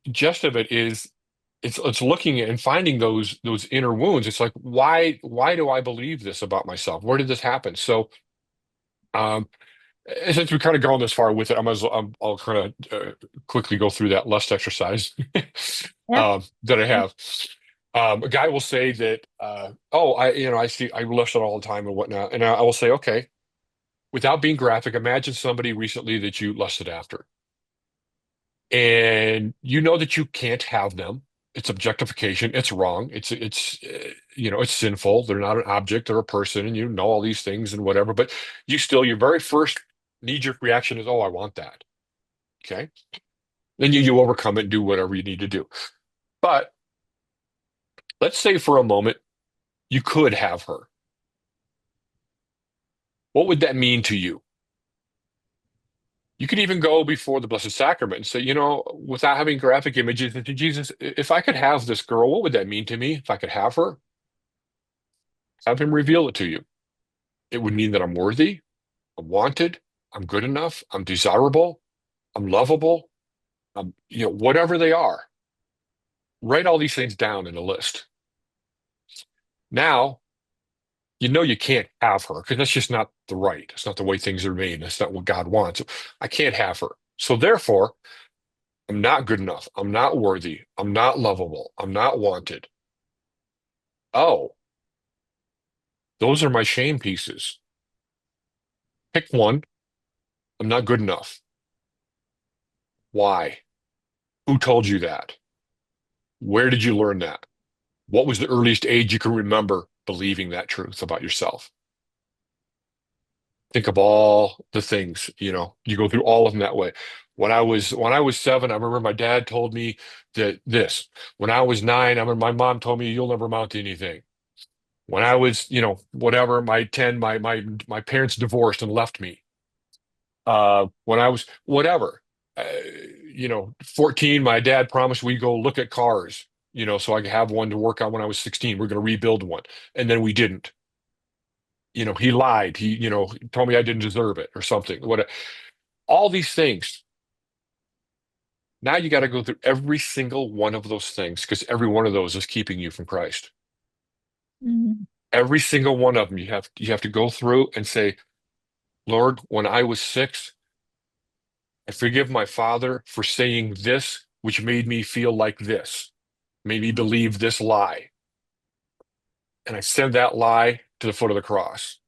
gist of it is it's looking at and finding those inner wounds. It's like, why do I believe this about myself? Where did this happen? So um since we kind of gone this far with it, I'll kind of quickly go through that lust exercise Yeah. that I have. A guy will say that, oh, I lust it all the time and whatnot, and I will say, okay, without being graphic, imagine somebody recently that you lusted after, and you know that you can't have them. It's objectification. It's wrong. It's sinful. They're not an object. They're a person, and you know all these things and whatever. But your very first knee-jerk reaction is, "Oh, I want that." Okay, then you overcome it and do whatever you need to do. But let's say for a moment you could have her. What would that mean to you? You could even go before the Blessed Sacrament and say, without having graphic images, Jesus, if I could have this girl, what would that mean to me? If I could have her, have him reveal it to you. It would mean that I'm worthy, I'm wanted, I'm good enough, I'm desirable, I'm lovable, whatever they are. Write all these things down in a list. Now, you can't have her because that's just not the right. It's not the way things are made. That's not what God wants. I can't have her. So therefore, I'm not good enough. I'm not worthy. I'm not lovable. I'm not wanted. Oh, those are my shame pieces. Pick one. I'm not good enough. Why? Who told you that? Where did you learn that? What was the earliest age you can remember believing that truth about yourself? Think of all the things, you go through all of them that way. When I was 7, I remember my dad told me that this. When I was 9, I remember my mom told me you'll never amount to anything. When I was, whatever, my 10, my parents divorced and left me. When I was whatever, 14, my dad promised we'd go look at cars, so I could have one to work on when I was 16. We're going to rebuild one. And then we didn't. He lied. He told me I didn't deserve it or something. All these things. Now you got to go through every single one of those things because every one of those is keeping you from Christ. Mhm. Every single one of them you have to go through and say, Lord, when I was 6, I forgive my father for saying this, which made me feel like this, made me believe this lie. And I send that lie to the foot of the cross.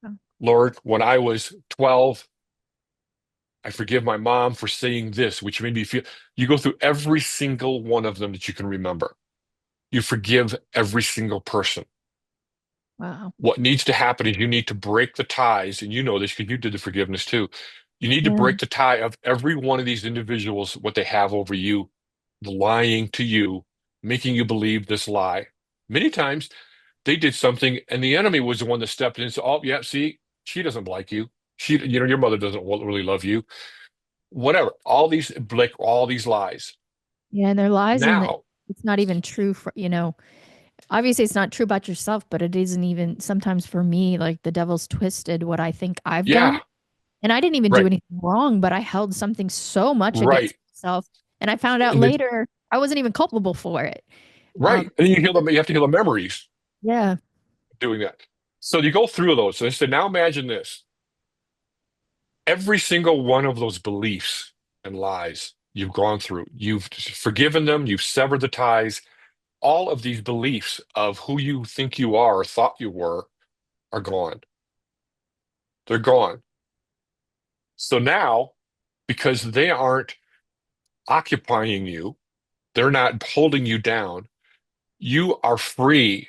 Oh, Lord, when I was 12, I forgive my mom for saying this, which made me feel. You go through every single one of them that you can remember. You forgive every single person. wow. What needs to happen is you need to break the ties, and you know this because you did the forgiveness too. You need to Yeah. break the tie of every one of these individuals, what they have over you, the lying to you, making you believe this lie. Many times they did something, and the enemy was the one that stepped in and said, "Oh, yeah, see, she doesn't like you. Your mother doesn't really love you. Whatever. All these lies. Yeah, and their lies and Now, it's not even true for, obviously it's not true about yourself, but it isn't even sometimes for me, like the devil's twisted what I think I've done. yeah, And I didn't even do right, anything wrong, but I held something so much right, against myself. And I found out and then, later I wasn't even culpable for it. right, and then you have to heal the memories Yeah. doing that. So you go through those. So I said, now imagine this. Every single one of those beliefs and lies you've gone through, you've forgiven them, you've severed the ties. All of these beliefs of who you think you are or thought you were are gone. They're gone. So now, because they aren't occupying you, they're not holding you down, you are free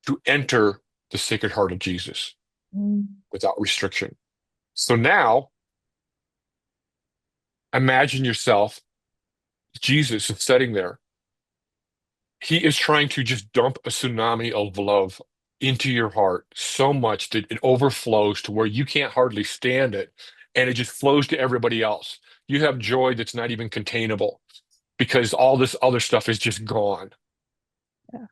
to enter the Sacred Heart of Jesus Mm. without restriction. So now, imagine yourself, Jesus is sitting there. He is trying to just dump a tsunami of love into your heart so much that it overflows to where you can't hardly stand it, and it just flows to everybody else. You have joy that's not even containable because all this other stuff is just gone. Yeah.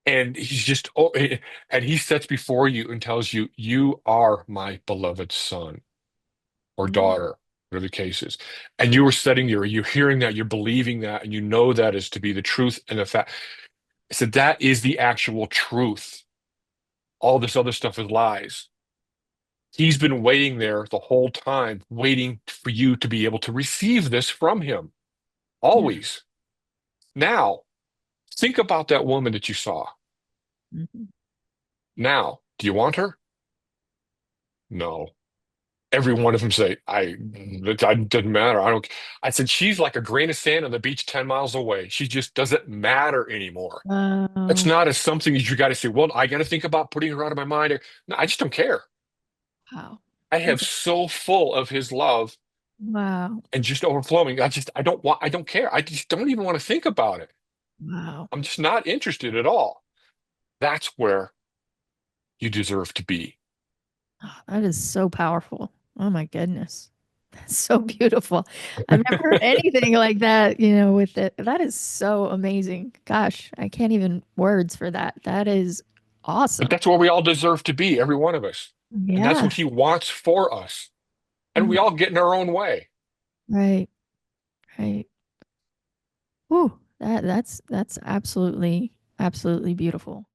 And and he sets before you and tells you, you are my beloved son or Mm. daughter. whatever the case is. And you were studying, you're hearing that, you're believing that, and you know that is to be the truth and the fact. I said, that is the actual truth. All this other stuff is lies. He's been waiting there the whole time, waiting for you to be able to receive this from him. Yeah. Always. Now, think about that woman that you saw. Mhm. Now, do you want her? No. Every one of them say, it doesn't matter. I don't. I said, she's like a grain of sand on the beach 10 miles away. She just doesn't matter anymore. It's Wow. not as something that you got to say, well, I got to think about putting her out of my mind. No, I just don't care. Wow. I have That's so full of his love wow. and just overflowing. I don't care. I just don't even want to think about it. Wow. I'm just not interested at all. That's where you deserve to be. Oh, that is so powerful. Oh my goodness. That's so beautiful. I've never heard anything like that, with it. That is so amazing. Gosh, I can't even words for that. That is But awesome. that's where we all deserve to be, every one of us. And that's Yeah. what he wants for us. And we Mm, all get in our own way. right. Right. Whew. That's absolutely, absolutely beautiful.